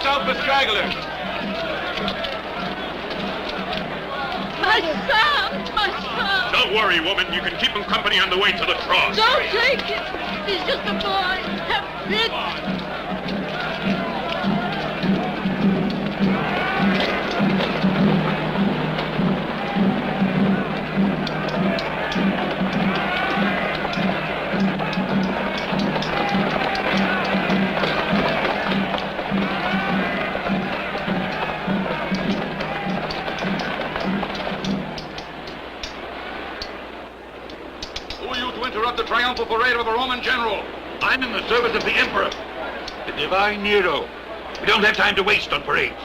Watch out for stragglers. My son! My son! Don't worry, woman. You can keep him company on the way to the cross. Don't take him! He's just a boy. Have pity. The triumphal parade of a Roman general. I'm in the service of the Emperor, the divine Nero. We don't have time to waste on parades.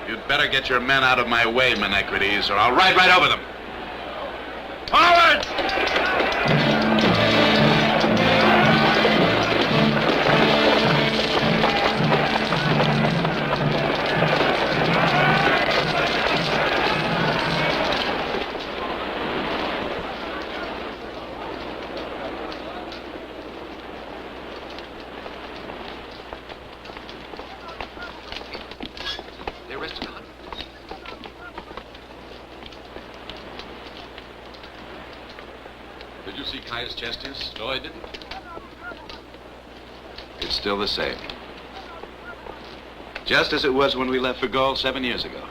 You'd better get your men out of my way, Menecrates, or I'll ride right over them. Forward! Justice? No, I didn't. It's still the same. Just as it was when we left for Gaul 7 years ago.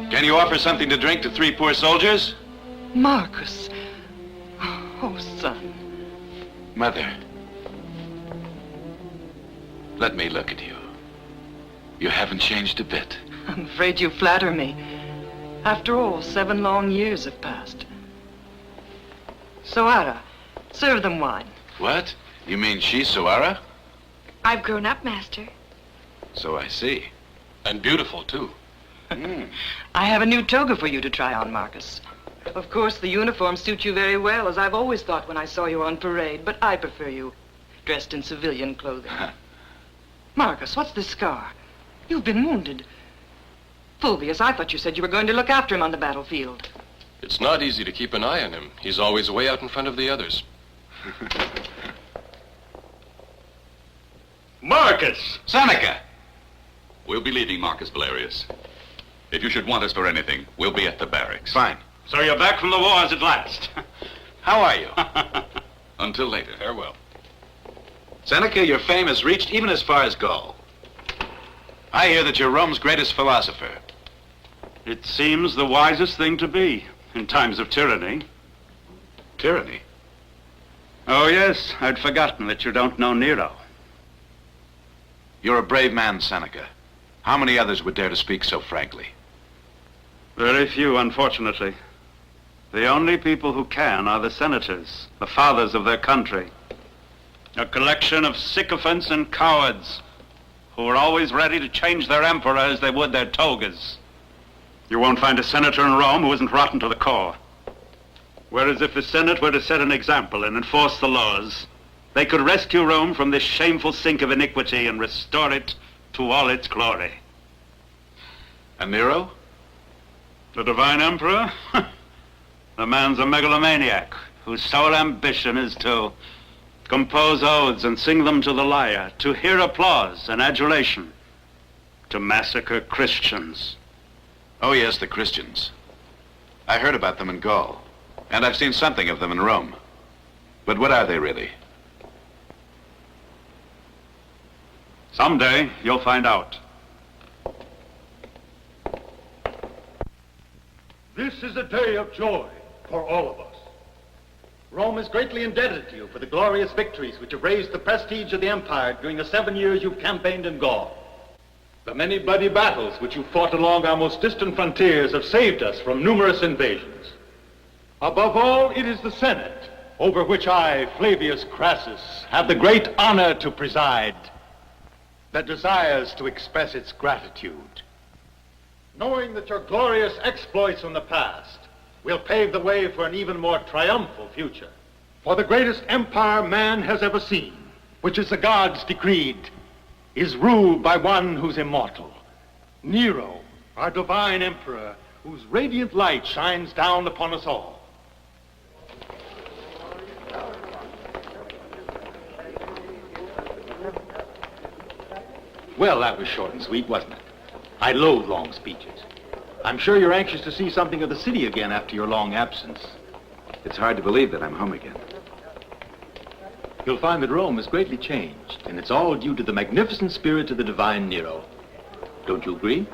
Can you offer something to drink to 3 poor soldiers? Marcus. Oh, son. Mother, let me look at you. You haven't changed a bit. I'm afraid you flatter me. After all, 7 long years have passed. Soara, serve them wine. What? You mean she's Soara? I've grown up, Master. So I see. And beautiful, too. I have a new toga for you to try on, Marcus. Of course, the uniform suits you very well, as I've always thought when I saw you on parade, but I prefer you dressed in civilian clothing. Marcus, what's this scar? You've been wounded. Fulvius, I thought you said you were going to look after him on the battlefield. It's not easy to keep an eye on him. He's always way out in front of the others. Marcus! Seneca! We'll be leaving, Marcus Valerius. If you should want us for anything, we'll be at the barracks. Fine. So you're back from the wars at last. How are you? Until later. Farewell. Seneca, your fame has reached even as far as Gaul. I hear that you're Rome's greatest philosopher. It seems the wisest thing to be in times of tyranny. Tyranny? Oh, yes. I'd forgotten that you don't know Nero. You're a brave man, Seneca. How many others would dare to speak so frankly? Very few, unfortunately. The only people who can are the senators, the fathers of their country. A collection of sycophants and cowards who are always ready to change their emperor as they would their togas. You won't find a senator in Rome who isn't rotten to the core. Whereas if the Senate were to set an example and enforce the laws, they could rescue Rome from this shameful sink of iniquity and restore it to all its glory. And Nero? The divine emperor? The man's a megalomaniac whose sole ambition is to compose odes and sing them to the lyre, to hear applause and adulation, to massacre Christians. Oh, yes, the Christians. I heard about them in Gaul, and I've seen something of them in Rome. But what are they really? Someday, you'll find out. This is a day of joy for all of us. Rome is greatly indebted to you for the glorious victories which have raised the prestige of the empire during the 7 years you've campaigned in Gaul. The many bloody battles which you fought along our most distant frontiers have saved us from numerous invasions. Above all, it is the Senate, over which I, Flavius Crassus, have the great honor to preside, that desires to express its gratitude. Knowing that your glorious exploits from the past will pave the way for an even more triumphal future. For the greatest empire man has ever seen, which is the gods decreed, is ruled by one who's immortal. Nero, our divine emperor, whose radiant light shines down upon us all. Well, that was short and sweet, wasn't it? I loathe long speeches. I'm sure you're anxious to see something of the city again after your long absence. It's hard to believe that I'm home again. You'll find that Rome has greatly changed, and it's all due to the magnificent spirit of the divine Nero. Don't you agree?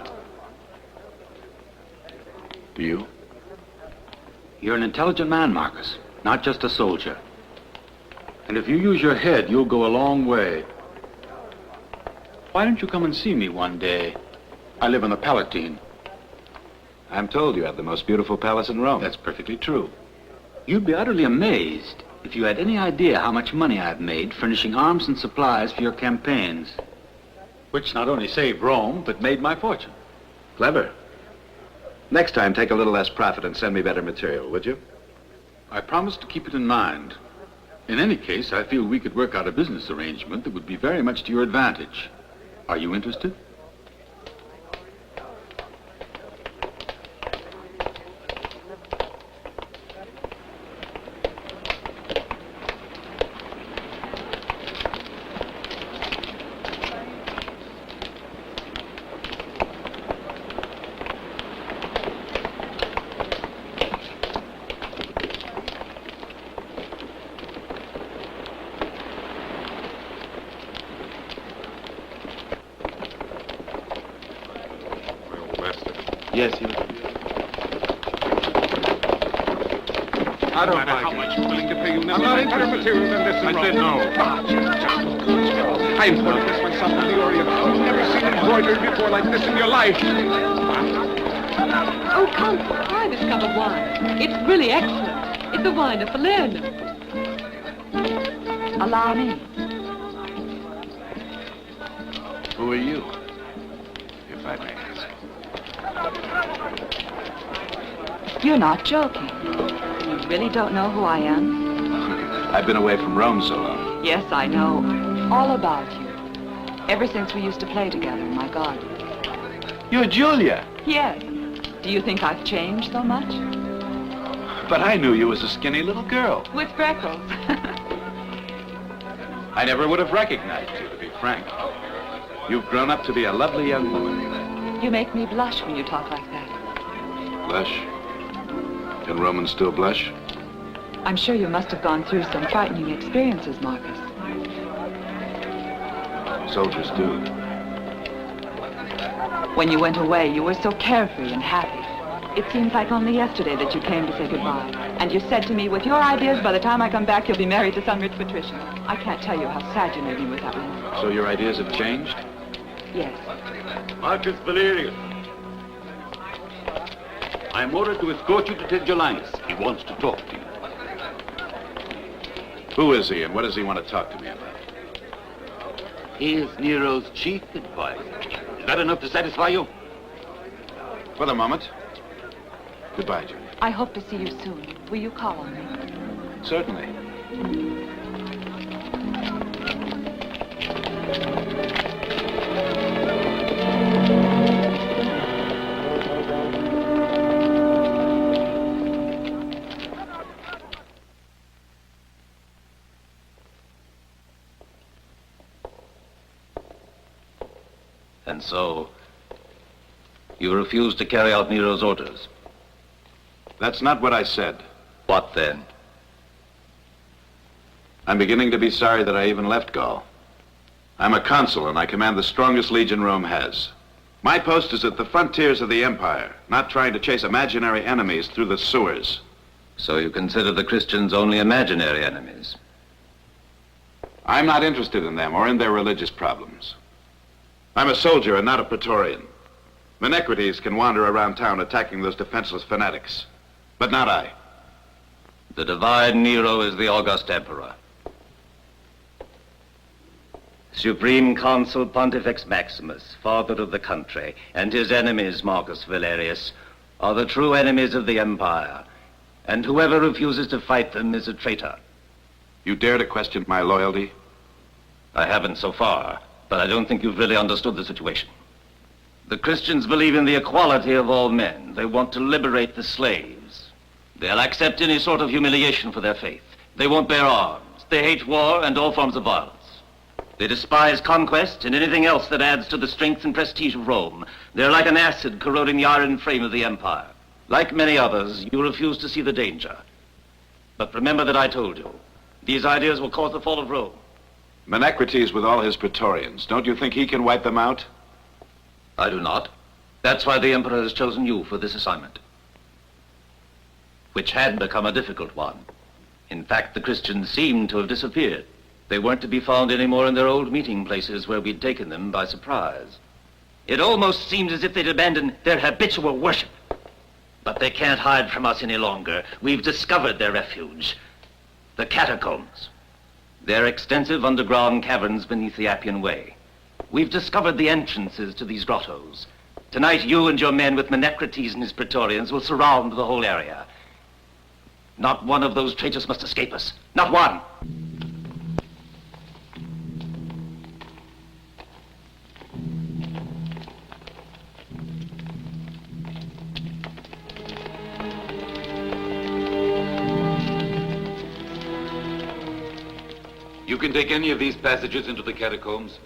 Do you? You're an intelligent man, Marcus, not just a soldier. And if you use your head, you'll go a long way. Why don't you come and see me one day? I live on the Palatine. I'm told you have the most beautiful palace in Rome. That's perfectly true. You'd be utterly amazed if you had any idea how much money I've made furnishing arms and supplies for your campaigns. Which not only saved Rome, but made my fortune. Clever. Next time, take a little less profit and send me better material, would you? I promise to keep it in mind. In any case, I feel we could work out a business arrangement that would be very much to your advantage. Are you interested? Yes, you. I don't matter how much you're willing to pay. I'm not interested material than this. I said no. I imported this myself from the Orient. You've never seen embroidery before like this in your life. Oh, come, try this cup of wine. It's really excellent. It's a wine of Palermo. Allow me. Who are you, if I may ask? You're not joking. You really don't know who I am? I've been away from Rome so long. Yes, I know all about you. Ever since we used to play together in my garden. You're Julia. Yes. Do you think I've changed so much? But I knew you as a skinny little girl. With freckles. I never would have recognized you, to be frank. You've grown up to be a lovely young woman. You make me blush when you talk like that. Blush? Can Romans still blush? I'm sure you must have gone through some frightening experiences, Marcus. Soldiers do. When you went away, you were so carefree and happy. It seems like only yesterday that you came to say goodbye. And you said to me, with your ideas, by the time I come back, you'll be married to some rich patrician. I can't tell you how sad you made me with that one. So your ideas have changed? Yes. Marcus Valerius. I'm ordered to escort you to Tigellinus. He wants to talk to you. Who is he and what does he want to talk to me about? He is Nero's chief advisor. Is that enough to satisfy you? For the moment. Goodbye, Julia. I hope to see you soon. Will you call on me? Certainly. And so, you refuse to carry out Nero's orders? That's not what I said. What then? I'm beginning to be sorry that I even left Gaul. I'm a consul and I command the strongest legion Rome has. My post is at the frontiers of the empire, not trying to chase imaginary enemies through the sewers. So you consider the Christians only imaginary enemies? I'm not interested in them or in their religious problems. I'm a soldier and not a praetorian. Menecrates can wander around town attacking those defenseless fanatics, but not I. The divine Nero is the august emperor. Supreme Consul Pontifex Maximus, father of the country, and his enemies, Marcus Valerius, are the true enemies of the empire, and whoever refuses to fight them is a traitor. You dare to question my loyalty? I haven't so far. but I don't think you've really understood the situation. The Christians believe in the equality of all men. They want to liberate the slaves. They'll accept any sort of humiliation for their faith. They won't bear arms. They hate war and all forms of violence. They despise conquest and anything else that adds to the strength and prestige of Rome. They're like an acid corroding the iron frame of the empire. Like many others, you refuse to see the danger. But remember that I told you, these ideas will cause the fall of Rome. Menecrates with all his Praetorians, don't you think he can wipe them out? I do not. That's why the Emperor has chosen you for this assignment, which had become a difficult one. In fact, the Christians seemed to have disappeared. They weren't to be found anymore in their old meeting places where we'd taken them by surprise. It almost seemed as if they'd abandoned their habitual worship. But they can't hide from us any longer. We've discovered their refuge, the catacombs. They're extensive underground caverns beneath the Appian Way. We've discovered the entrances to these grottos. Tonight, you and your men with Menecrates and his Praetorians will surround the whole area. Not one of those traitors must escape us. Not one. You can take any of these passages into the catacombs.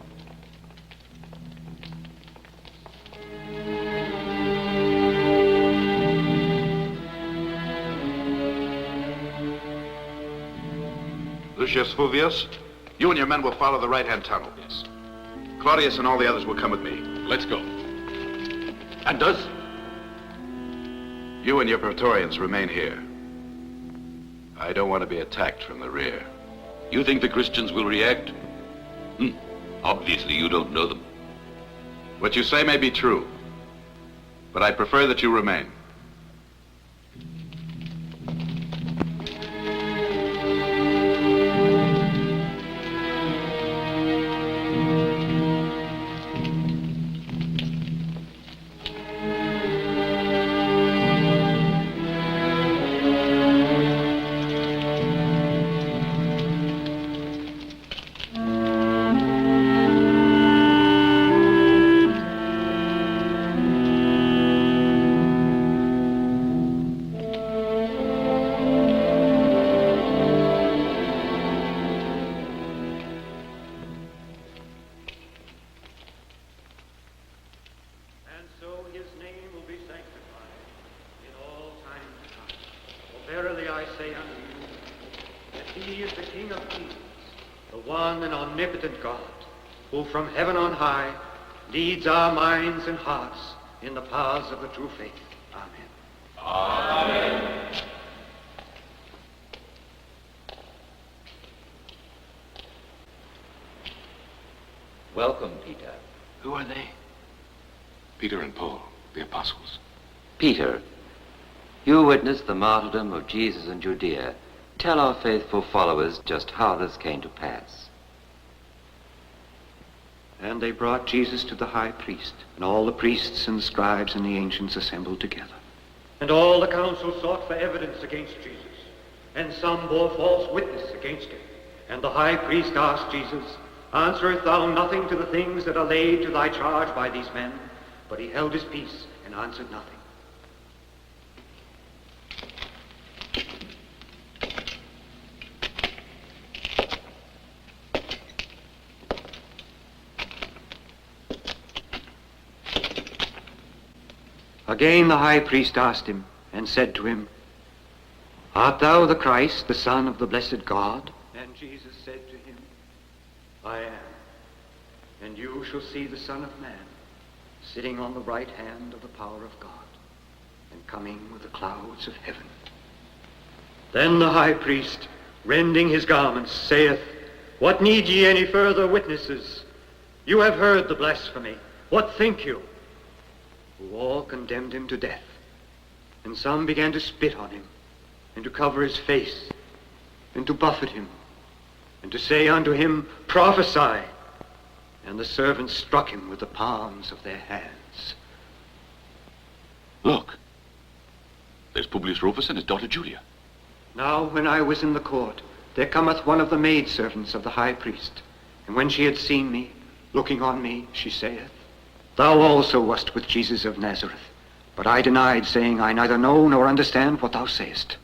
Lucius Fulvius, you and your men will follow the right-hand tunnel. Yes. Claudius and all the others will come with me. Let's go. And us? You and your Praetorians remain here. I don't want to be attacked from the rear. You think the Christians will react? Obviously, you don't know them. What you say may be true, but I prefer that you remain. Verily I say unto you, that he is the King of kings, the one and omnipotent God, who from heaven on high leads our minds and hearts in the paths of the true faith. Amen. Amen. Welcome, Peter. Who are they? Peter and Paul, the apostles. Peter, you witnessed the martyrdom of Jesus in Judea. Tell our faithful followers just how this came to pass. And they brought Jesus to the high priest, and all the priests and the scribes and the ancients assembled together. And all the council sought for evidence against Jesus, and some bore false witness against him. And the high priest asked Jesus, Answerest thou nothing to the things that are laid to thy charge by these men? But he held his peace and answered nothing. Again the high priest asked him, and said to him, Art thou the Christ, the Son of the blessed God? And Jesus said to him, I am. And you shall see the Son of Man, sitting on the right hand of the power of God, and coming with the clouds of heaven. Then the high priest, rending his garments, saith, What need ye any further witnesses? You have heard the blasphemy. What think you? Who all condemned him to death. And some began to spit on him, and to cover his face, and to buffet him, and to say unto him, Prophesy. And the servants struck him with the palms of their hands. Look. There's Publius Rufus and his daughter Julia. Now when I was in the court, there cometh one of the maidservants of the high priest. And when she had seen me, looking on me, she saith, Thou also wast with Jesus of Nazareth. But I denied, saying, I neither know nor understand what thou sayest.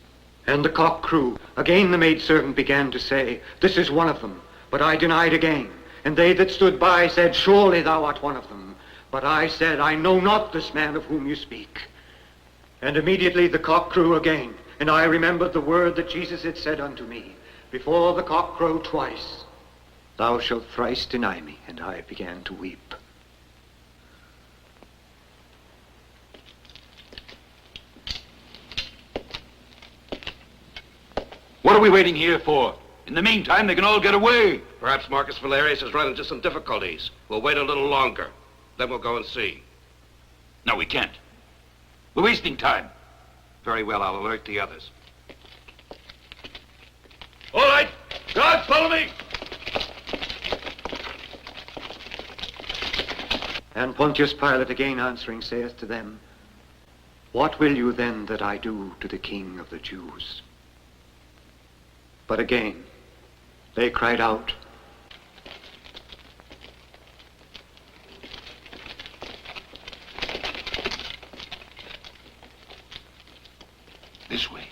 And the cock crew. Again the maidservant began to say, This is one of them. But I denied again. And they that stood by said, Surely thou art one of them. But I said, I know not this man of whom you speak. And immediately the cock crew again. And I remembered the word that Jesus had said unto me, Before the cock crow twice, thou shalt thrice deny me. And I began to weep. What are we waiting here for? In the meantime, they can all get away. Perhaps Marcus Valerius has run into some difficulties. We'll wait a little longer. Then we'll go and see. No, we can't. We're wasting time. Very well, I'll alert the others. All right. Guards, follow me. And Pontius Pilate again answering saith to them, What will you then that I do to the King of the Jews? But again, they cried out, This way.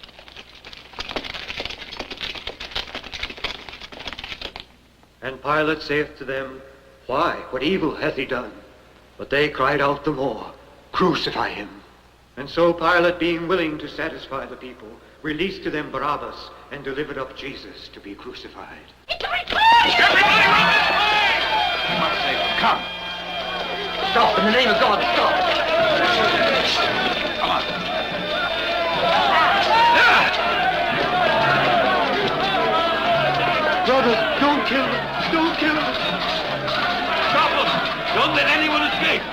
And Pilate saith to them, Why, what evil hath he done? But they cried out the more, Crucify him. And so Pilate, being willing to satisfy the people, released to them Barabbas, and delivered up Jesus to be crucified. Everybody run this way! Come. Stop, in the name of God, stop! Come on. Brothers, don't kill them! Don't kill them! Stop them! Don't let anyone escape!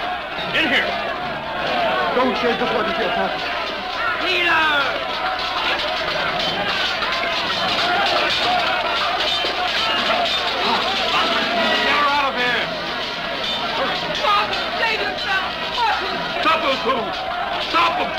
In here! Don't shed the blood of your brothers! Peter! Stop those fools! Stop them!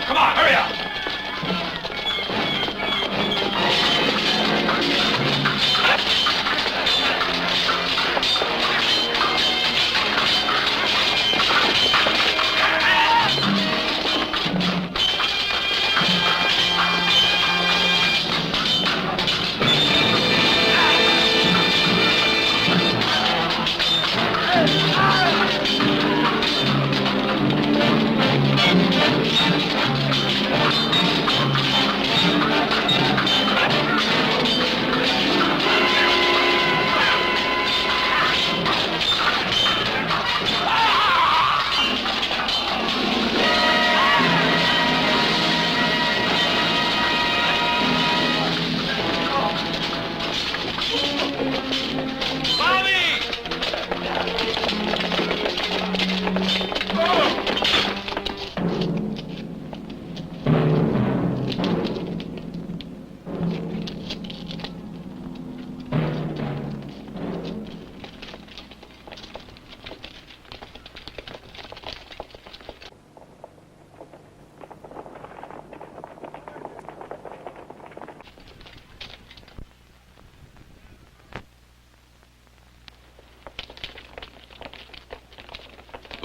Come on, hurry up!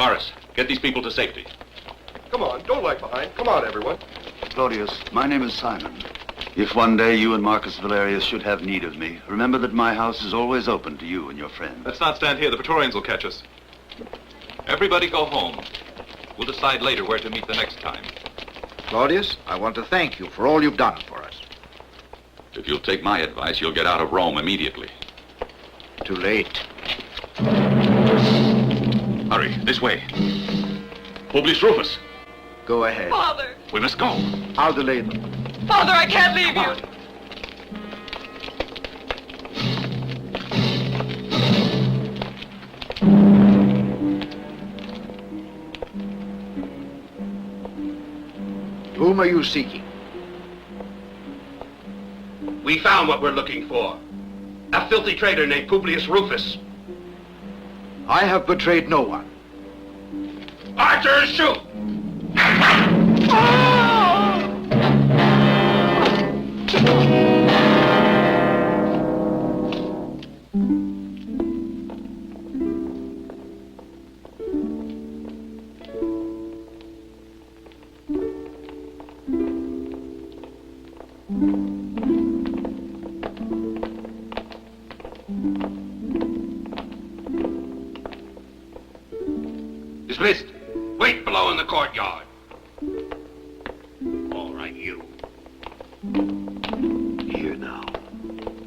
Varus, get these people to safety. Come on, don't lag behind. Come on, everyone. Claudius, my name is Simon. If one day you and Marcus Valerius should have need of me, remember that my house is always open to you and your friends. Let's not stand here. The Praetorians will catch us. Everybody go home. We'll decide later where to meet the next time. Claudius, I want to thank you for all you've done for us. If you'll take my advice, you'll get out of Rome immediately. Too late. Hurry, this way. Publius Rufus. Go ahead. Father! We must go. I'll delay them. Father, I can't leave you! Whom are you seeking? We found what we're looking for. A filthy traitor named Publius Rufus. I have betrayed no one. Archers, shoot! Dismissed. Wait below in the courtyard. All right, you. Here now.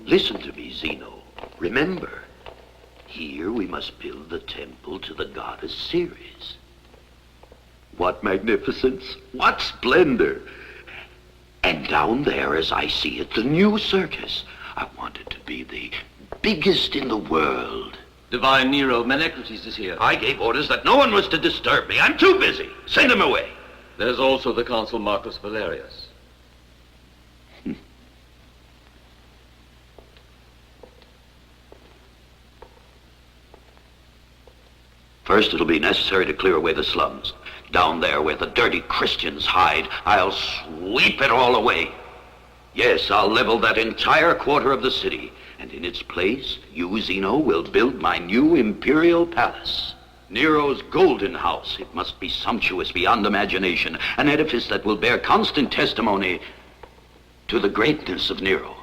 Listen to me, Zeno. Remember, here we must build the temple to the goddess Ceres. What magnificence! What splendor! And down there, as I see it, the new circus. I want it to be the biggest in the world. Divine Nero, Menecrates is here. I gave orders that no one was to disturb me. I'm too busy. Send him away. There's also the consul Marcus Valerius. First, it'll be necessary to clear away the slums. Down there where the dirty Christians hide, I'll sweep it all away. Yes, I'll level that entire quarter of the city. And in its place, you, Zeno, will build my new imperial palace. Nero's golden house. It must be sumptuous beyond imagination. An edifice that will bear constant testimony to the greatness of Nero.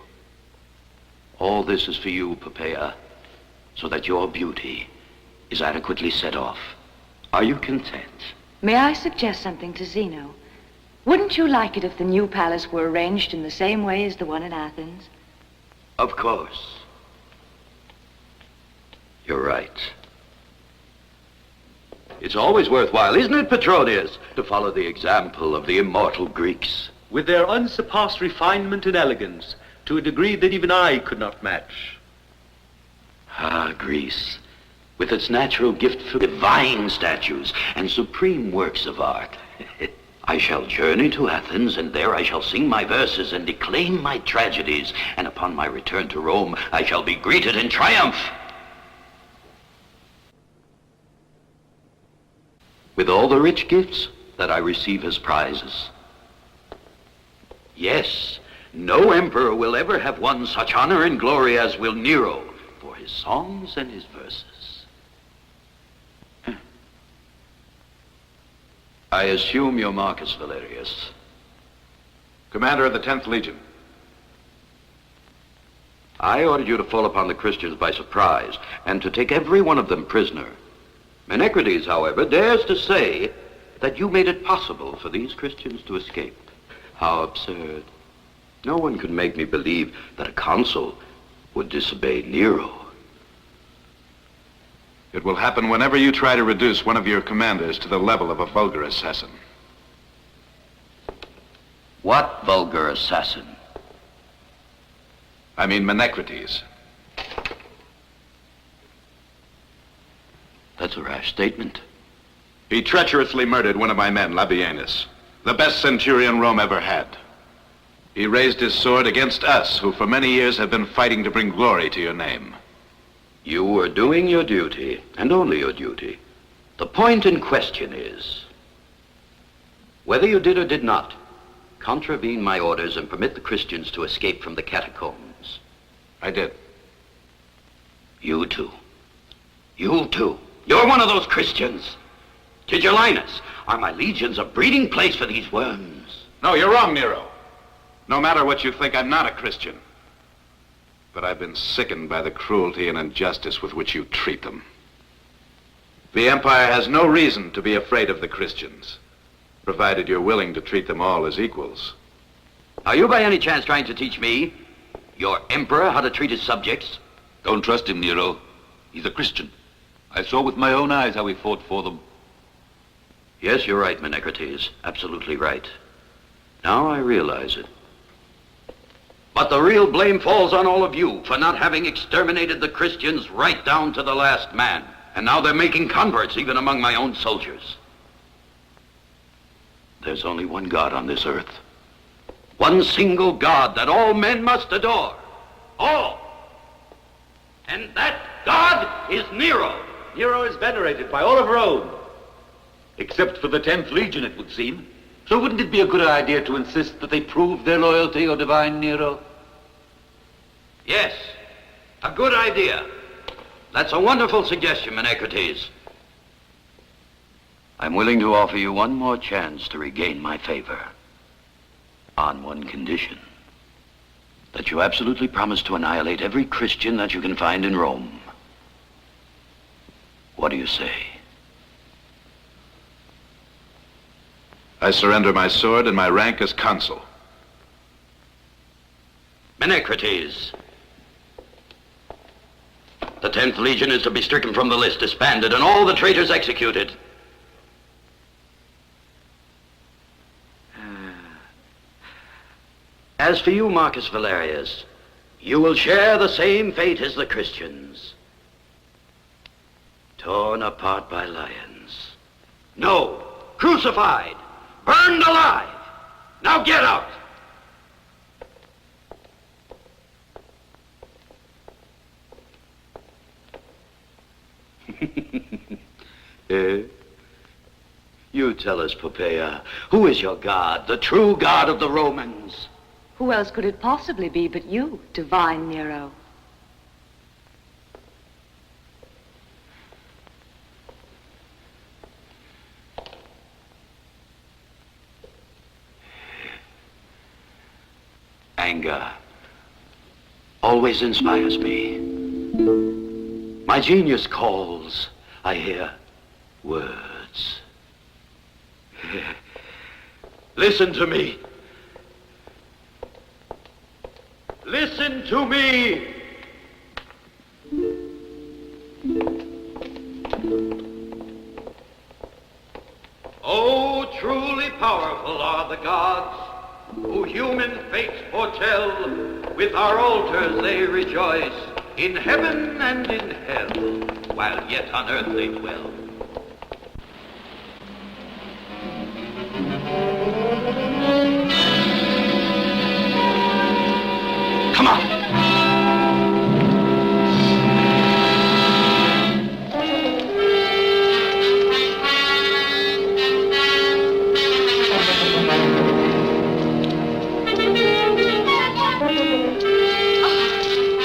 All this is for you, Poppaea, so that your beauty is adequately set off. Are you content? May I suggest something to Zeno? Wouldn't you like it if the new palace were arranged in the same way as the one in Athens? Of course. You're right. It's always worthwhile, isn't it, Petronius, to follow the example of the immortal Greeks? With their unsurpassed refinement and elegance, to a degree that even I could not match. Ah, Greece, with its natural gift for divine statues and supreme works of art. I shall journey to Athens, and there I shall sing my verses and declaim my tragedies, and upon my return to Rome, I shall be greeted in triumph. With all the rich gifts that I receive as prizes. Yes, no emperor will ever have won such honor and glory as will Nero for his songs and his verses. I assume you're Marcus Valerius, commander of the 10th Legion. I ordered you to fall upon the Christians by surprise and to take every one of them prisoner. Menecrates, however, dares to say that you made it possible for these Christians to escape. How absurd. No one could make me believe that a consul would disobey Nero. It will happen whenever you try to reduce one of your commanders to the level of a vulgar assassin. What vulgar assassin? I mean Menecrates. That's a rash statement. He treacherously murdered one of my men, Labienus, the best centurion Rome ever had. He raised his sword against us, who for many years have been fighting to bring glory to your name. You were doing your duty, and only your duty. The point in question is, whether you did or did not, contravene my orders and permit the Christians to escape from the catacombs. I did. You too. You too. You're one of those Christians. Tigellinus, are my legions a breeding place for these worms? No, you're wrong, Nero. No matter what you think, I'm not a Christian. But I've been sickened by the cruelty and injustice with which you treat them. The Empire has no reason to be afraid of the Christians, provided you're willing to treat them all as equals. Are you by any chance trying to teach me, your emperor, how to treat his subjects? Don't trust him, Nero. He's a Christian. I saw with my own eyes how he fought for them. Yes, you're right, Menecrates. Absolutely right. Now I realize it. But the real blame falls on all of you for not having exterminated the Christians right down to the last man. And now they're making converts even among my own soldiers. There's only one God on this earth. One single God that all men must adore. All. And that God is Nero. Nero is venerated by all of Rome. Except for the 10th Legion, it would seem. So wouldn't it be a good idea to insist that they prove their loyalty, O divine Nero? Yes, a good idea. That's a wonderful suggestion, Menecrates. I'm willing to offer you one more chance to regain my favor. On one condition. That you absolutely promise to annihilate every Christian that you can find in Rome. What do you say? I surrender my sword and my rank as consul. Menecrates. The 10th Legion is to be stricken from the list, disbanded, and all the traitors executed. As for you, Marcus Valerius, you will share the same fate as the Christians. Torn apart by lions. No, crucified, burned alive. Now get out. You tell us, Poppaea, who is your God, the true God of the Romans? Who else could it possibly be but you, divine Nero? Anger always inspires me. My genius calls. I hear words. Listen to me. Listen to me. Oh, truly powerful are the gods, who human fates foretell. With our altars they rejoice, in heaven and in hell, while yet on earth they dwell. Come on!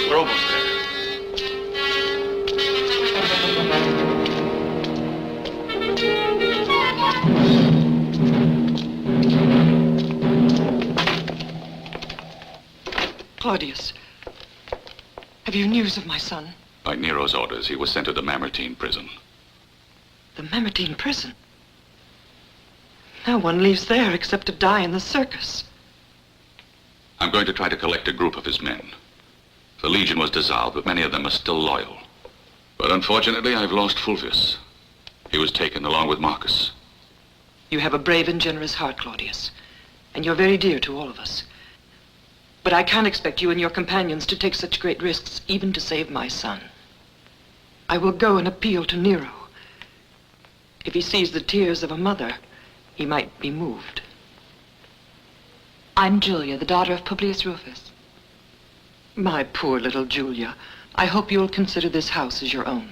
We're almost there. Claudius, have you news of my son? By Nero's orders, he was sent to the Mamertine prison. The Mamertine prison? No one leaves there except to die in the circus. I'm going to try to collect a group of his men. The Legion was dissolved, but many of them are still loyal. But unfortunately, I've lost Fulvius. He was taken along with Marcus. You have a brave and generous heart, Claudius, and you're very dear to all of us. But I can't expect you and your companions to take such great risks, even to save my son. I will go and appeal to Nero. If he sees the tears of a mother, he might be moved. I'm Julia, the daughter of Publius Rufus. My poor little Julia, I hope you'll consider this house as your own.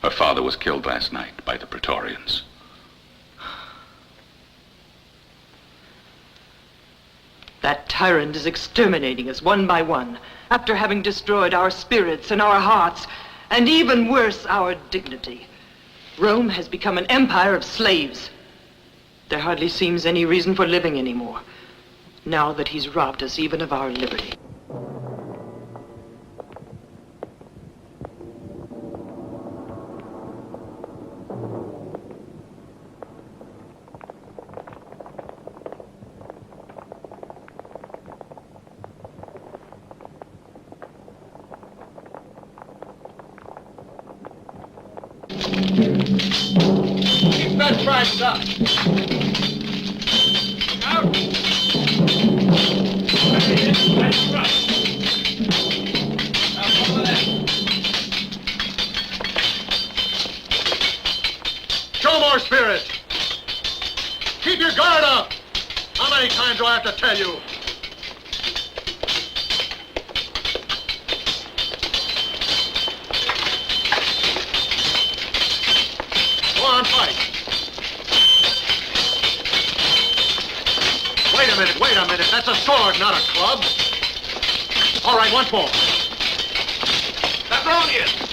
Her father was killed last night by the Praetorians. That tyrant is exterminating us one by one, after having destroyed our spirits and our hearts, and even worse, our dignity. Rome has become an empire of slaves. There hardly seems any reason for living anymore, now that he's robbed us even of our liberty. Keep that price up. Out. That's right. Now follow that. Show more spirit. Keep your guard up. How many times do I have to tell you? wait a minute. That's a sword, not a club. All right, once more. Patronius!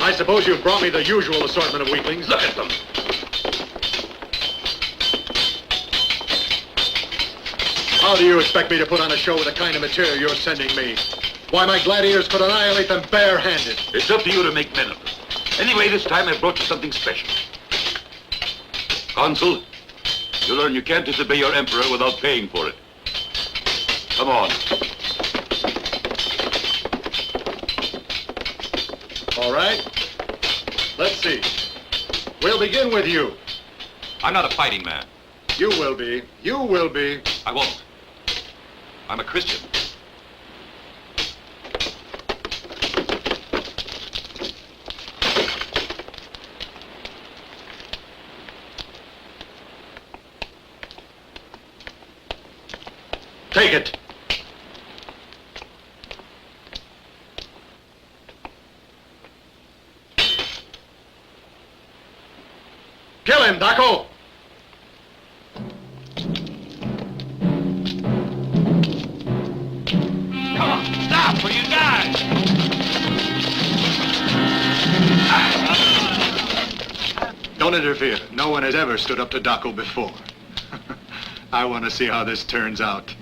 I suppose you've brought me the usual assortment of weaklings. Look at them. How do you expect me to put on a show with the kind of material you're sending me? Why, my gladiators could annihilate them barehanded. It's up to you to make men of them. Anyway, this time I brought you something special. Consul, you learn you can't disobey your emperor without paying for it. Come on. All right. Let's see. We'll begin with you. I'm not a fighting man. You will be. You will be. I won't. I'm a Christian. Take it. Kill him, Daco! Come on, stop or you die! Don't interfere. No one has ever stood up to Daco before. I want to see how this turns out.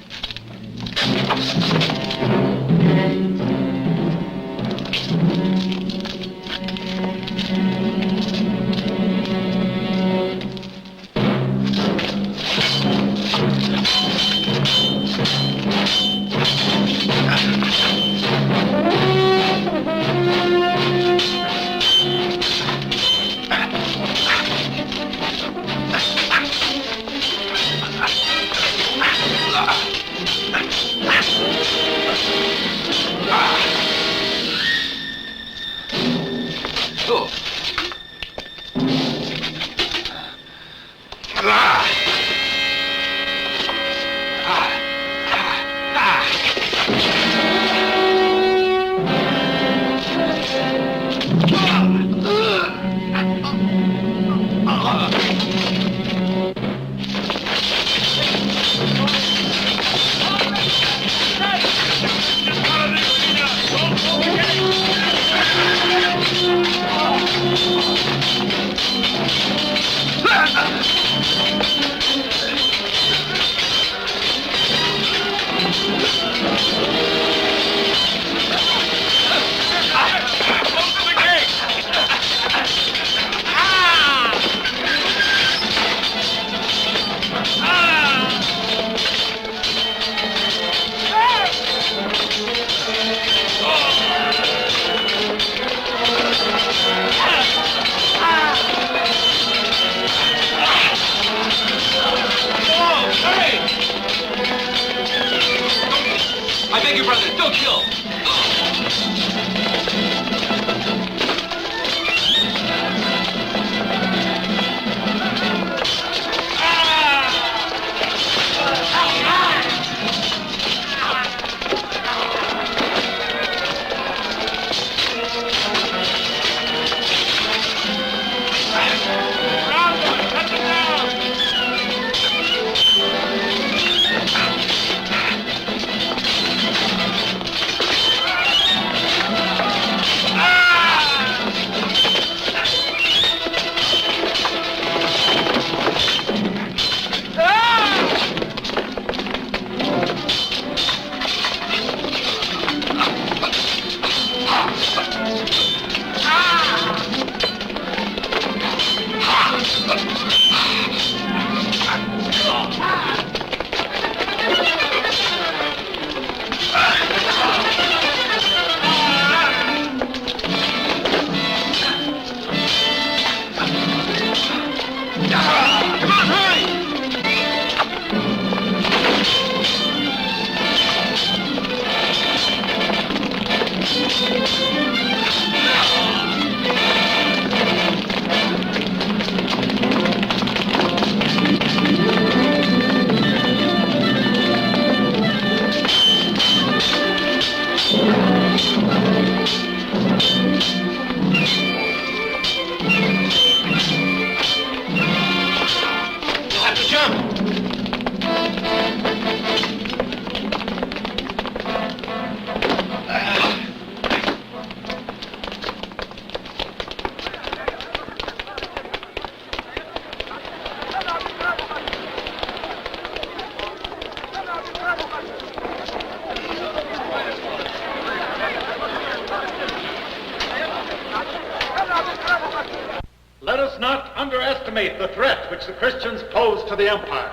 Let us not underestimate the threat which the Christians pose to the empire.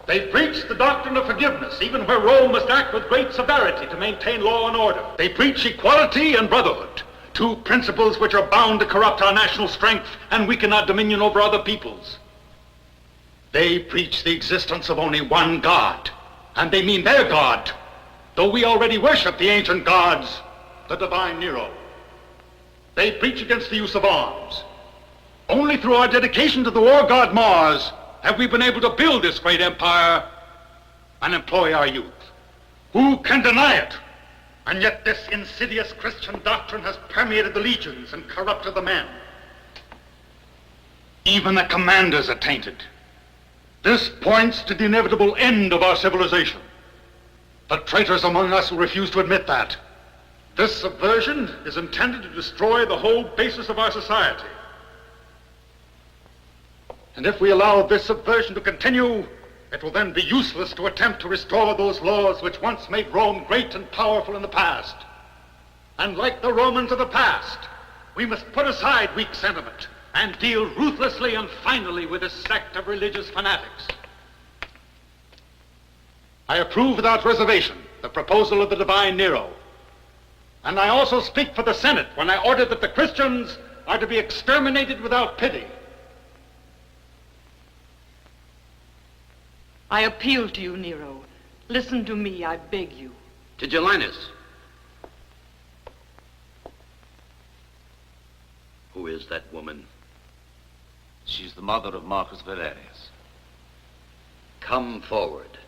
They preach the doctrine of forgiveness, even where Rome must act with great severity to maintain law and order. They preach equality and brotherhood, two principles which are bound to corrupt our national strength and weaken our dominion over other peoples. They preach the existence of only one God, and they mean their God, though we already worship the ancient gods, the divine Nero. They preach against the use of arms. Only through our dedication to the war god Mars have we been able to build this great empire and employ our youth. Who can deny it? And yet this insidious Christian doctrine has permeated the legions and corrupted the men. Even the commanders are tainted. This points to the inevitable end of our civilization. The traitors among us will refuse to admit that. This subversion is intended to destroy the whole basis of our society. And if we allow this subversion to continue, it will then be useless to attempt to restore those laws which once made Rome great and powerful in the past. And like the Romans of the past, we must put aside weak sentiment and deal ruthlessly and finally with this sect of religious fanatics. I approve without reservation the proposal of the divine Nero. And I also speak for the Senate when I order that the Christians are to be exterminated without pity. I appeal to you, Nero. Listen to me, I beg you. Tigellinus. Who is that woman? She's the mother of Marcus Valerius. Come forward.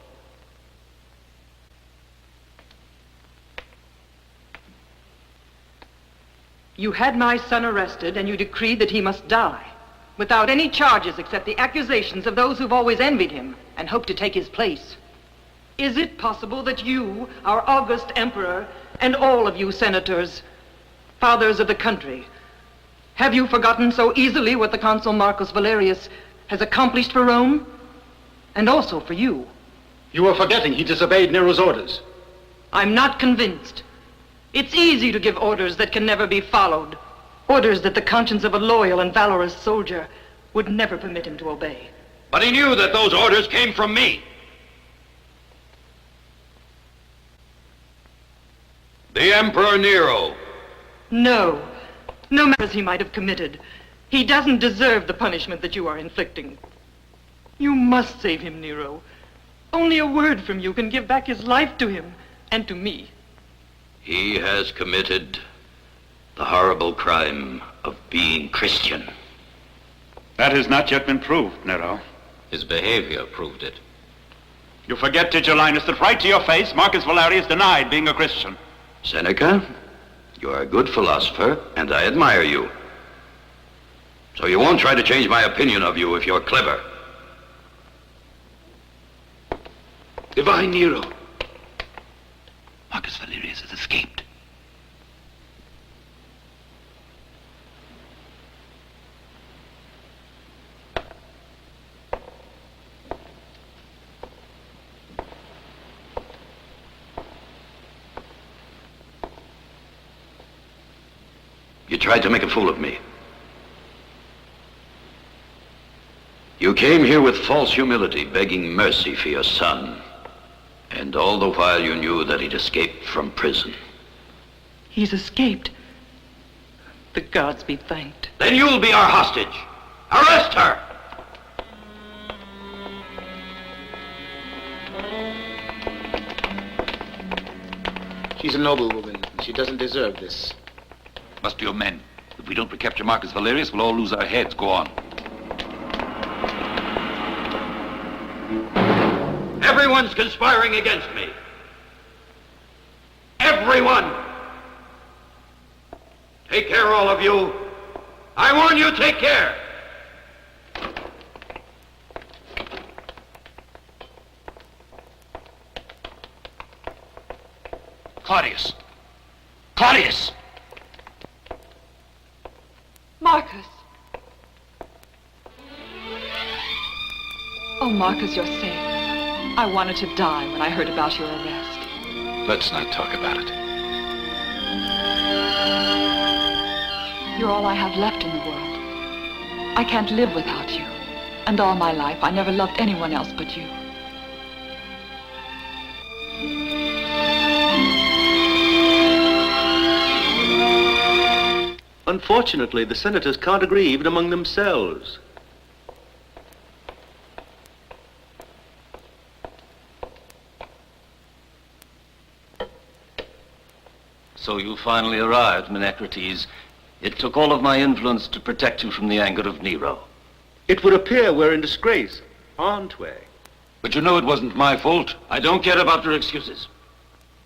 You had my son arrested, and you decreed that he must die, without any charges except the accusations of those who've always envied him and hoped to take his place. Is it possible that you, our august emperor, and all of you senators, fathers of the country, have you forgotten so easily what the consul Marcus Valerius has accomplished for Rome? And also for you? You are forgetting he disobeyed Nero's orders. I'm not convinced. It's easy to give orders that can never be followed. Orders that the conscience of a loyal and valorous soldier would never permit him to obey. But he knew that those orders came from me. The Emperor Nero. No. No matter as he might have committed, he doesn't deserve the punishment that you are inflicting. You must save him, Nero. Only a word from you can give back his life to him and to me. He has committed the horrible crime of being Christian. That has not yet been proved, Nero. His behavior proved it. You forget, Tigellinus, that right to your face, Marcus Valerius denied being a Christian. Seneca, you are a good philosopher, and I admire you. So you won't try to change my opinion of you if you're clever. Divine Nero. Marcus Valerius has escaped. You tried to make a fool of me. You came here with false humility, begging mercy for your son. And all the while you knew that he'd escaped from prison. He's escaped. The gods be thanked. Then you'll be our hostage. Arrest her! She's a noble woman. She doesn't deserve this. Must be your men. If we don't recapture Marcus Valerius, we'll all lose our heads. Go on. Everyone's conspiring against me. Everyone! Take care, all of you. I warn you, take care! Claudius! Claudius! Marcus! Oh, Marcus, you're safe. I wanted to die when I heard about your arrest. Let's not talk about it. You're all I have left in the world. I can't live without you. And all my life, I never loved anyone else but you. Unfortunately, the senators can't agree even among themselves. So you finally arrived, Menecrates. It took all of my influence to protect you from the anger of Nero. It would appear we're in disgrace, aren't we? But you know it wasn't my fault. I don't care about your excuses.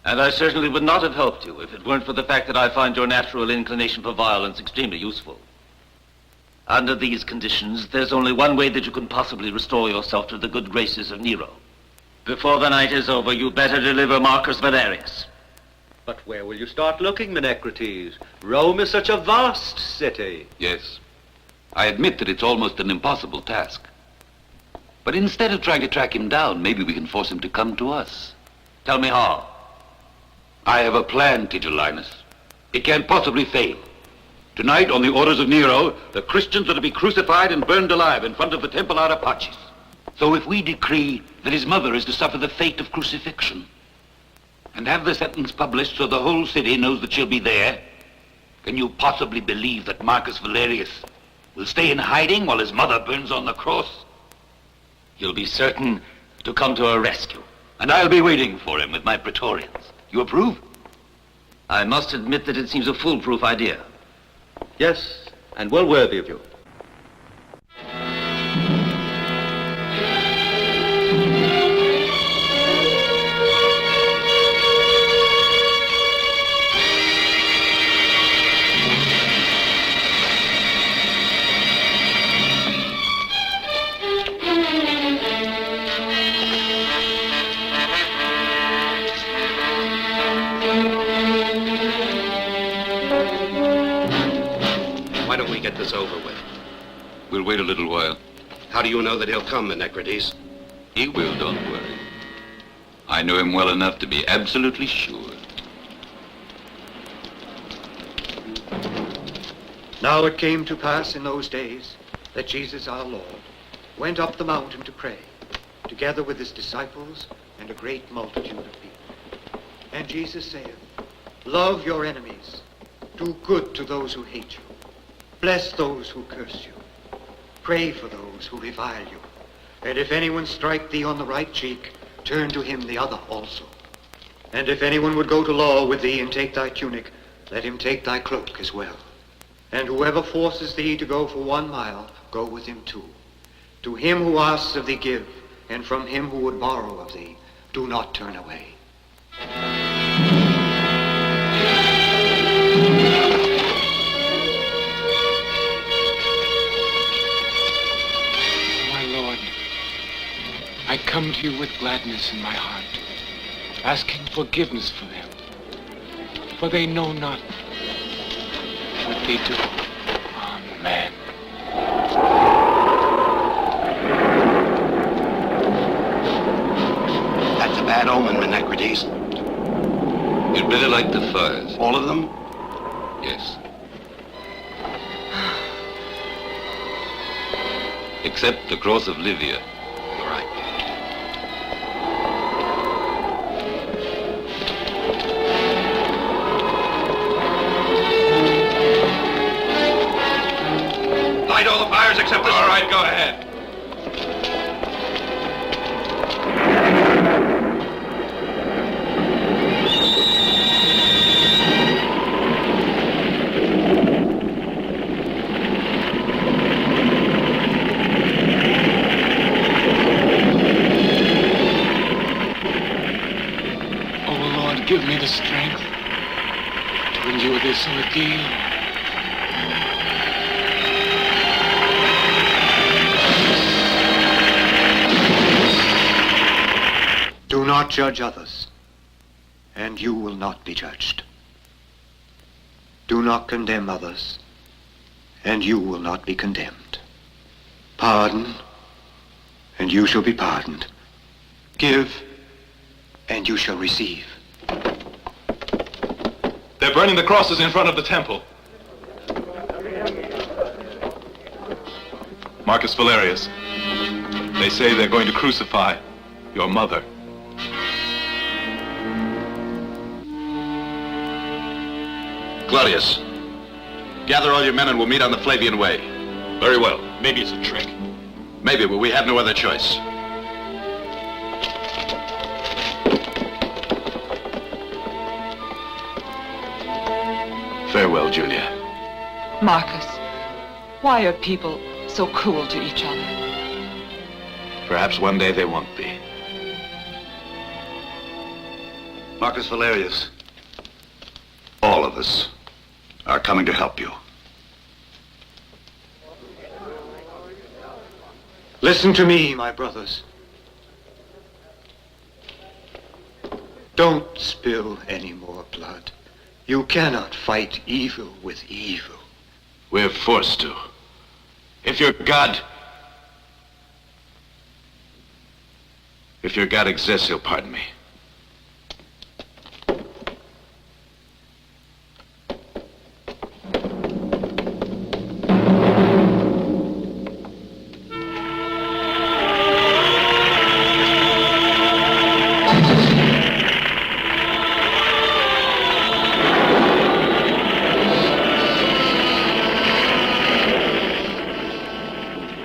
And I certainly would not have helped you if it weren't for the fact that I find your natural inclination for violence extremely useful. Under these conditions, there's only one way that you can possibly restore yourself to the good graces of Nero. Before the night is over, you better deliver Marcus Valerius. But where will you start looking, Menecrates? Rome is such a vast city. Yes. I admit that it's almost an impossible task. But instead of trying to track him down, maybe we can force him to come to us. Tell me how. I have a plan, Tigellinus. It can't possibly fail. Tonight, on the orders of Nero, the Christians are to be crucified and burned alive in front of the Temple Arapacis. So if we decree that his mother is to suffer the fate of crucifixion, and have the sentence published so the whole city knows that she'll be there, can you possibly believe that Marcus Valerius will stay in hiding while his mother burns on the cross? He'll be certain to come to her rescue. And I'll be waiting for him with my Praetorians. You approve? I must admit that it seems a foolproof idea. Yes, and well worthy of you. Why don't we get this over with? We'll wait a little while. How do you know that he'll come, Menecrates? He will, don't worry. I know him well enough to be absolutely sure. Now it came to pass in those days that Jesus our Lord went up the mountain to pray, together with his disciples and a great multitude of people. And Jesus saith, Love your enemies, do good to those who hate you, bless those who curse you, pray for those who revile you, and if anyone strike thee on the right cheek, turn to him the other also. And if anyone would go to law with thee and take thy tunic, let him take thy cloak as well. And whoever forces thee to go for 1 mile, go with him 2. To him who asks of thee give, and from him who would borrow of thee, do not turn away. My Lord, I come to you with gladness in my heart, asking forgiveness for them, for they know not what they do. Amen. That's a bad omen, Menecrates. You'd better light the fires. All of them? Yes. Except the cross of Livia. All right. Light all the fires except this. All right, go ahead. Give me the strength to endure this ordeal. Do not judge others, and you will not be judged. Do not condemn others, and you will not be condemned. Pardon, and you shall be pardoned. Give, and you shall receive. They're burning the crosses in front of the temple. Marcus Valerius. They say they're going to crucify your mother. Claudius, gather all your men and we'll meet on the Flavian Way. Very well. Maybe it's a trick. Maybe, but we have no other choice. Farewell, Julia. Marcus, why are people so cruel to each other? Perhaps one day they won't be. Marcus Valerius, all of us are coming to help you. Listen to me, my brothers. Don't spill any more blood. You cannot fight evil with evil. We're forced to. If your God exists, he'll pardon me.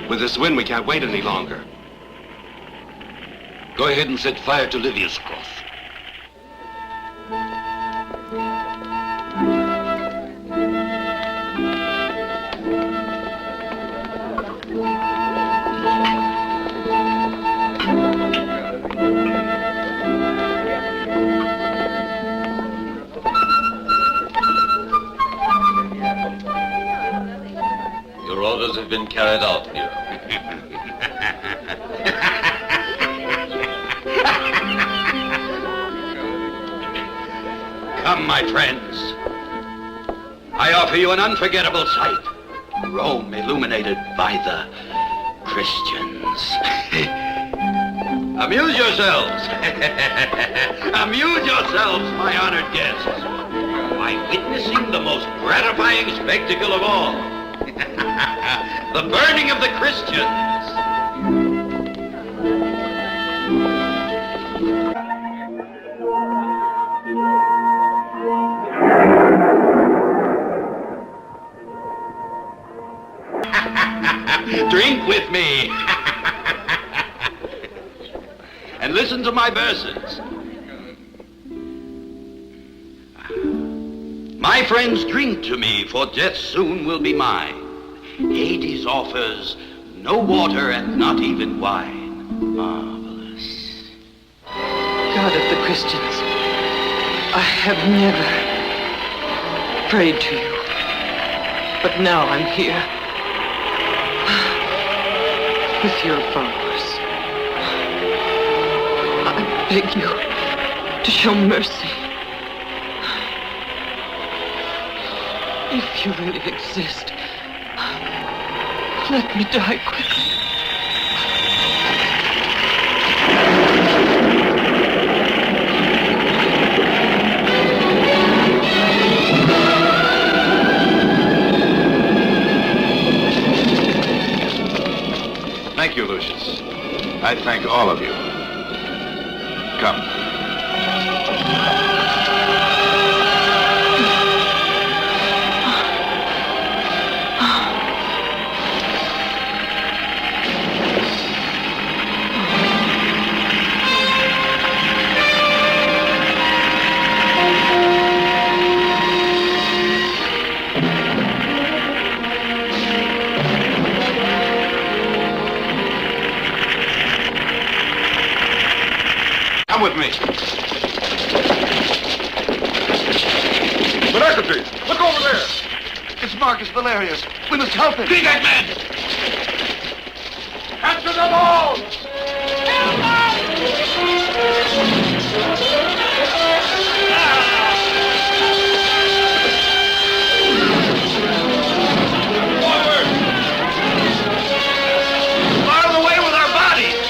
With this wind, we can't wait any longer. Go ahead and set fire to Livia's cloth. Your orders have been carried out, Nero. Come, my friends. I offer you an unforgettable sight. Rome illuminated by the Christians. Amuse yourselves. Amuse yourselves, my honored guests, by witnessing the most gratifying spectacle of all. The burning of the Christians. Drink with me. And listen to my verses. My friends, drink to me, for death soon will be mine. Hades offers no water and not even wine. Marvelous. God of the Christians, I have never prayed to you, but now I'm here with your followers. I beg you to show mercy. If you really exist, let me die quickly. Thank you, Lucius. I thank all of you. Come. Come with me. Menecrates, look over there. It's Marcus Valerius. We must help him. Be that man! Capture them all! Forward! Bar the way with our bodies!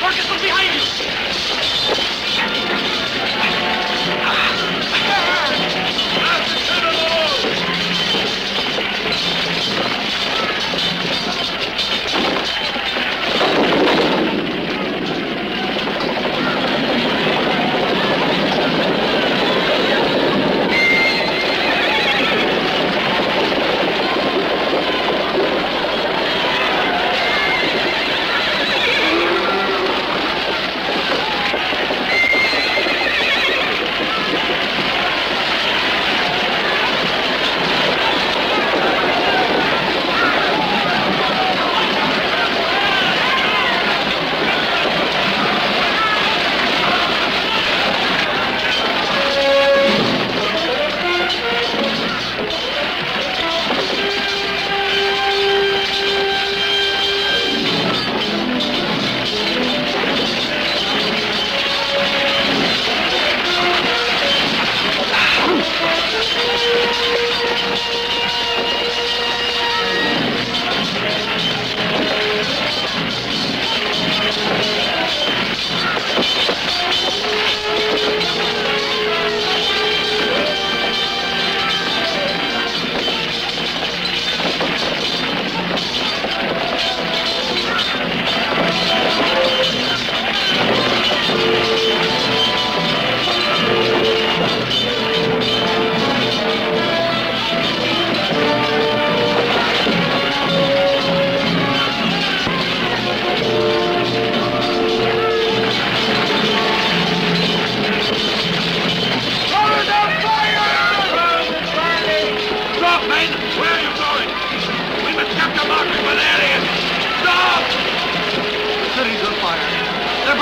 Marcus was behind you!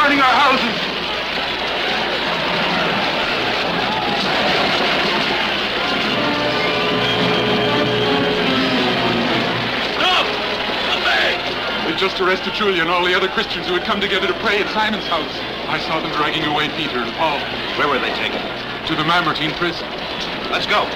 burning our houses. They just arrested Julia and all the other Christians who had come together to pray at Simon's house. I saw them dragging away Peter and Paul. Where were they taken? To the Mamertine prison. Let's go.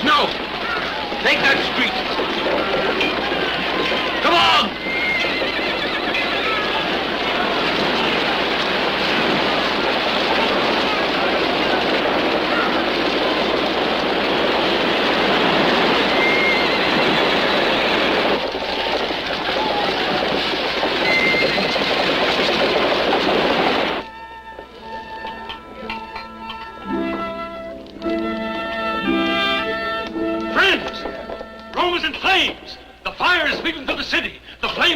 No! Take that street! Come on!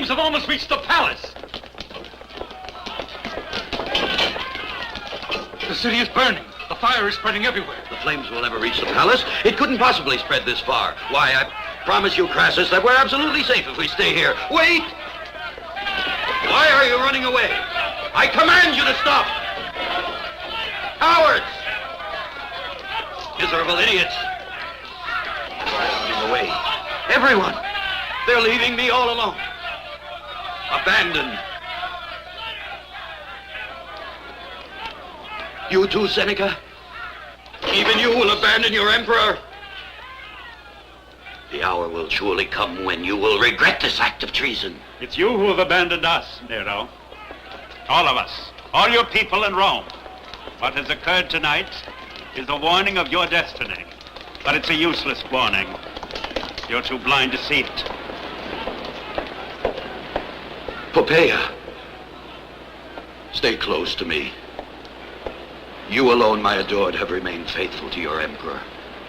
Have almost reached the palace. The city is burning. The fire is spreading everywhere. The flames will never reach the palace. It couldn't possibly spread this far. Why, I promise you, Crassus, that we're absolutely safe if we stay here. Wait! Why are you running away? I command you to stop! Cowards! Miserable idiots! They're running away. Everyone! They're leaving me all alone. Abandoned. You too, Seneca? Even you will abandon your emperor? The hour will surely come when you will regret this act of treason. It's you who have abandoned us, Nero. All of us. All your people in Rome. What has occurred tonight is a warning of your destiny. But it's a useless warning. You're too blind to see it. Poppaea, stay close to me. You alone, my adored, have remained faithful to your emperor.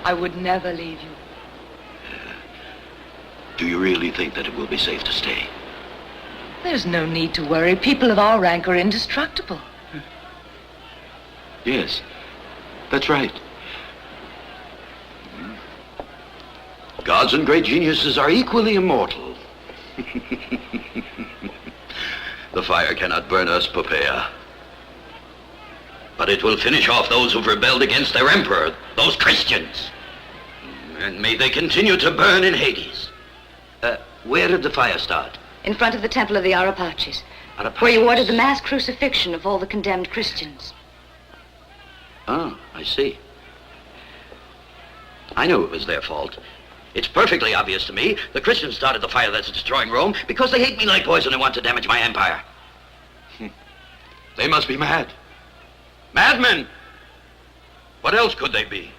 I would never leave you. Do you really think that it will be safe to stay? There's no need to worry. People of our rank are indestructible. Yes, that's right. Gods and great geniuses are equally immortal. The fire cannot burn us, Poppaea. But it will finish off those who've rebelled against their emperor, those Christians. And may they continue to burn in Hades. Where did the fire start? In front of the temple of the Arapaches, where you ordered the mass crucifixion of all the condemned Christians. Oh, I see. I knew it was their fault. It's perfectly obvious to me. The Christians started the fire that's destroying Rome because they hate me like poison and want to damage my empire. They must be mad. Madmen! What else could they be?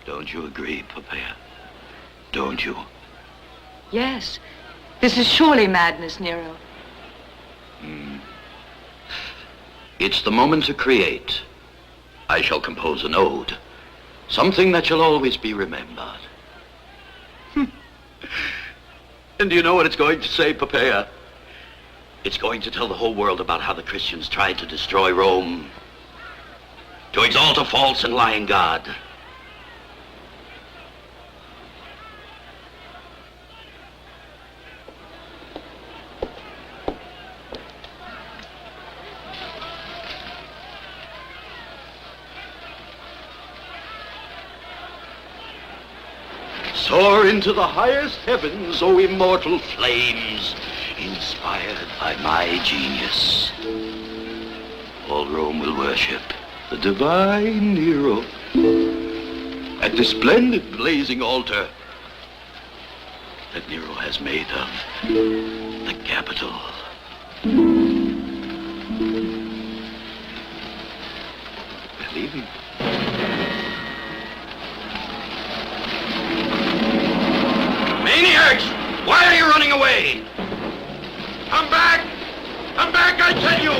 Don't you agree, Popea? Don't you? Yes. This is surely madness, Nero. It's the moment to create. I shall compose an ode. Something that shall always be remembered. And do you know what it's going to say, Popea? It's going to tell the whole world about how the Christians tried to destroy Rome, to exalt a false and lying God. Soar into the highest heavens, O immortal flames, inspired by my genius. All Rome will worship the divine Nero at the splendid blazing altar that Nero has made of the Capitol. They're leaving. Maniacs! Why are you running away? Come back! Come back, I tell you!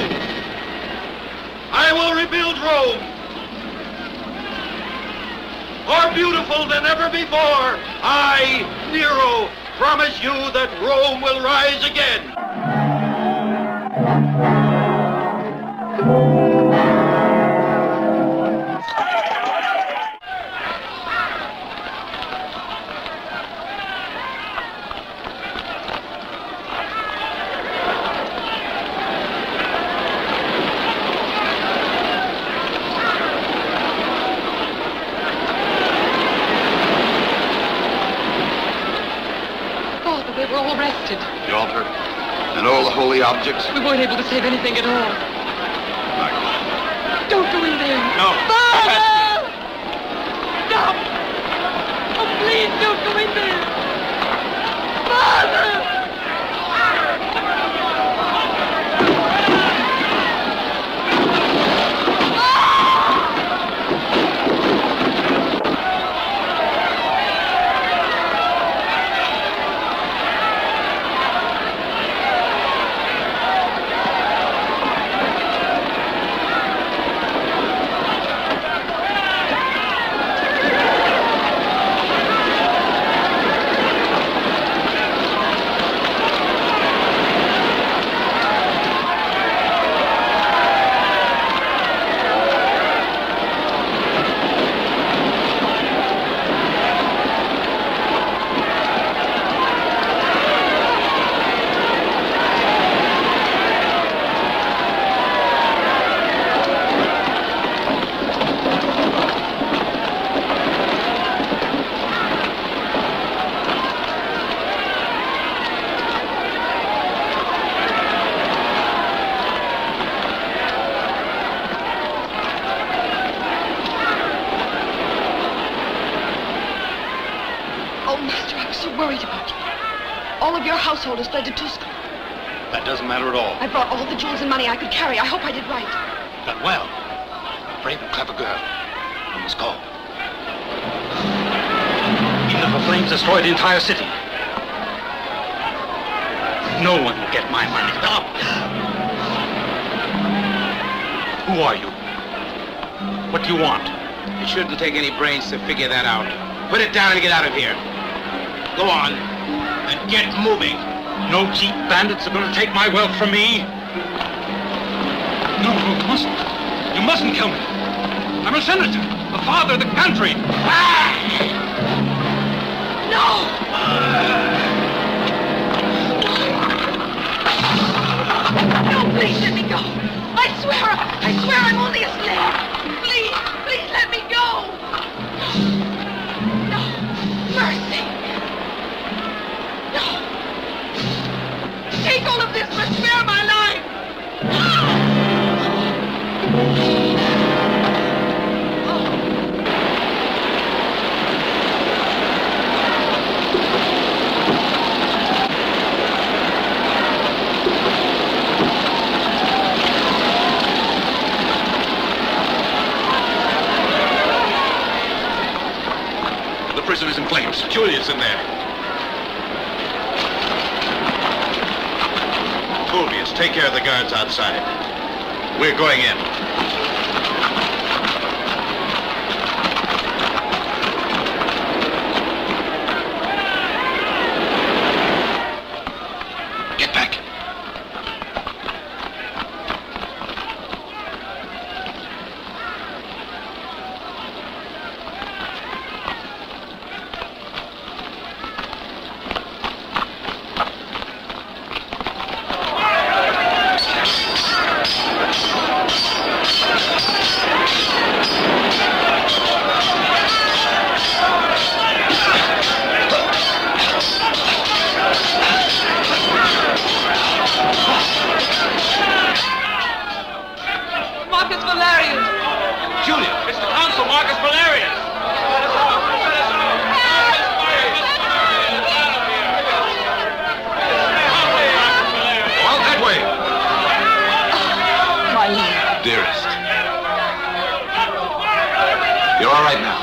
I will rebuild Rome! More beautiful than ever before! I, Nero, promise you that Rome will rise again! They were all arrested. The altar and all the holy objects. We weren't able to save anything at all. Don't go in there. No. Father! Stop! Oh, please don't go in there. Father! Household has fled to Tusculum. That doesn't matter at all. I brought all the jewels and money I could carry. I hope I did right. Done well. Brave and clever girl. We must go. Even if the flames destroy the entire city, no one will get my money. Stop! Who are you? What do you want? It shouldn't take any brains to figure that out. Put it down and get out of here. Go on. And get moving. No cheap bandits are going to take my wealth from me. No, you mustn't. You mustn't kill me. I'm a senator, the father of the country. No! No, please let me go. I swear I'm only a slave. Please, please let me go. No, mercy. No. Take all of this, but spare my life. The prison is in flames. Julia's in there. Fulvius, take care of the guards outside. We're going in. Get back. Marcus Valerius! Julia! It's the consul, Marcus Valerius! Out that way! My lord. Dearest. You're all right now.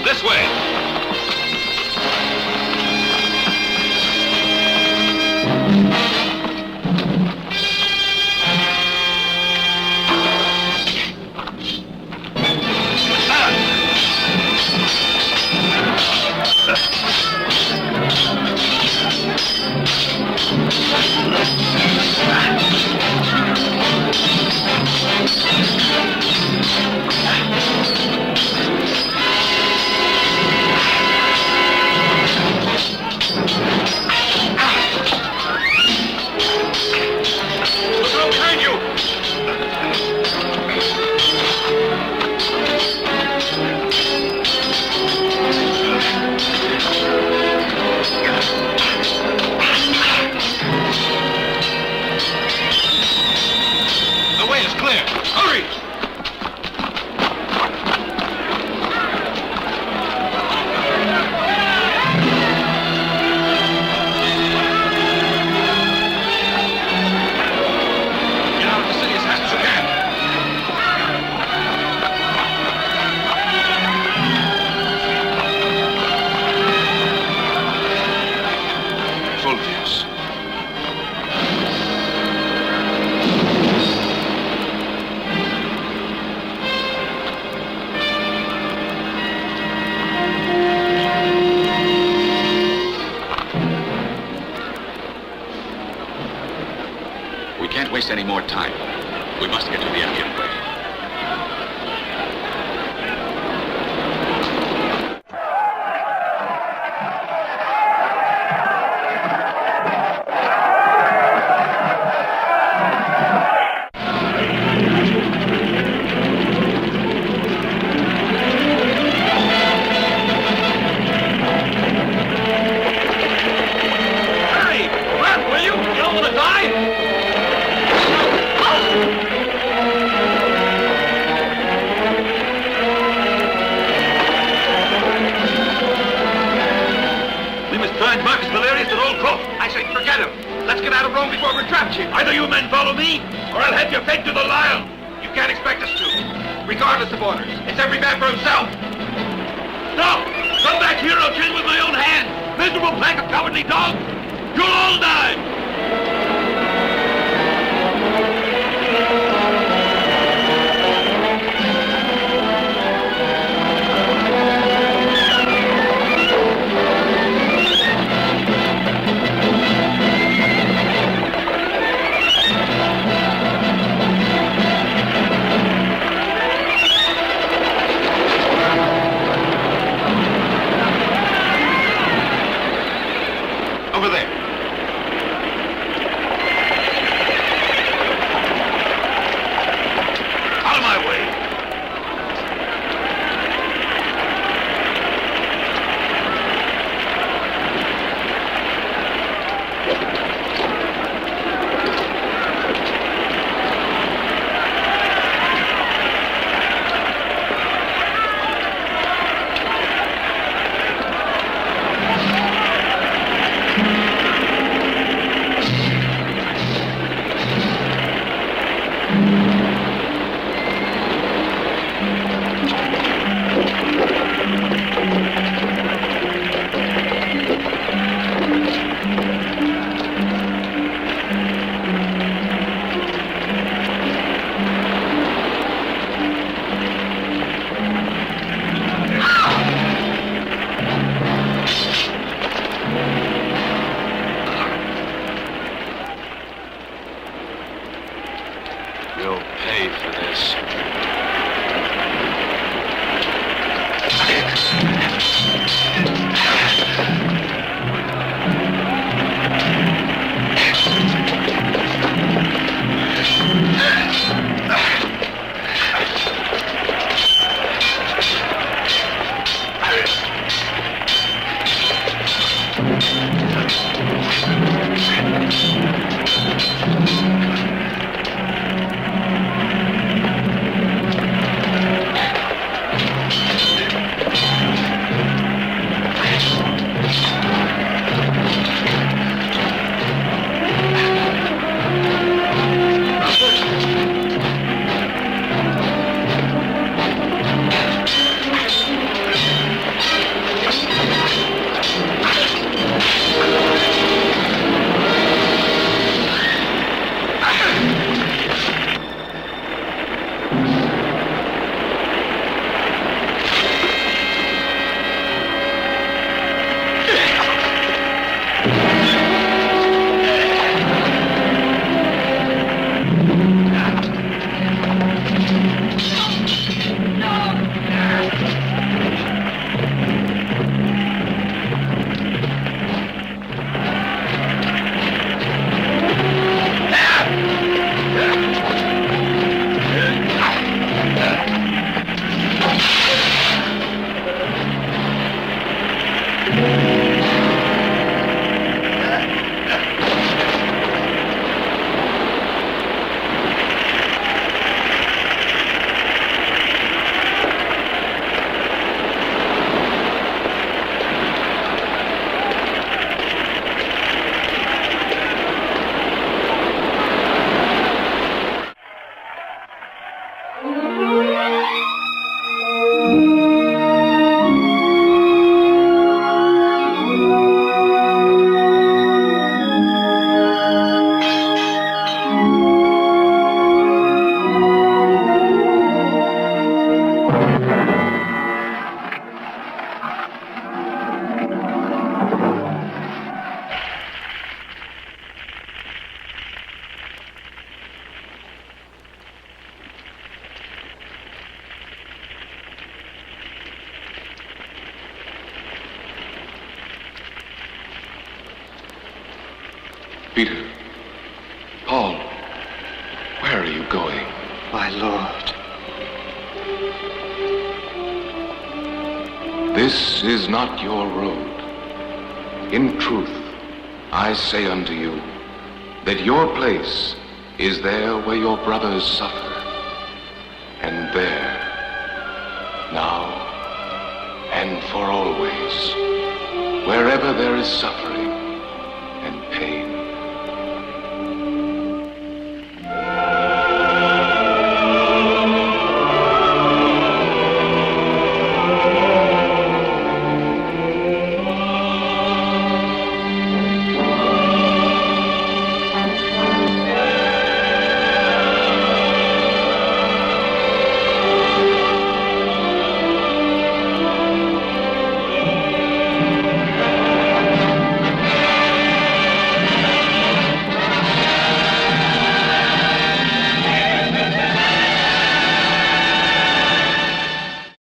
This way! Look behind you! The way is clear. Hurry! Get out of the city as fast as you can. Fulvius. We can't waste any more time. We must get to the Appian Way. Hurry! Run, will you? You don't want to die? We must find Marcus Valerius at all costs. I say, forget him. Let's get out of Rome before we're trapped here. Either you men follow me, or I'll have you fed to the lion. You can't expect us to. Regardless of orders, it's every man for himself. No! Come back here, I'll kill you with my own hand. Miserable pack of cowardly dogs. You'll all die. Over there. Out of my way. You'll pay for this. Peter, Paul, where are you going? My lord. This is not your road. In truth, I say unto you, that your place is there where your brothers suffer. And there, now and for always, wherever there is suffering,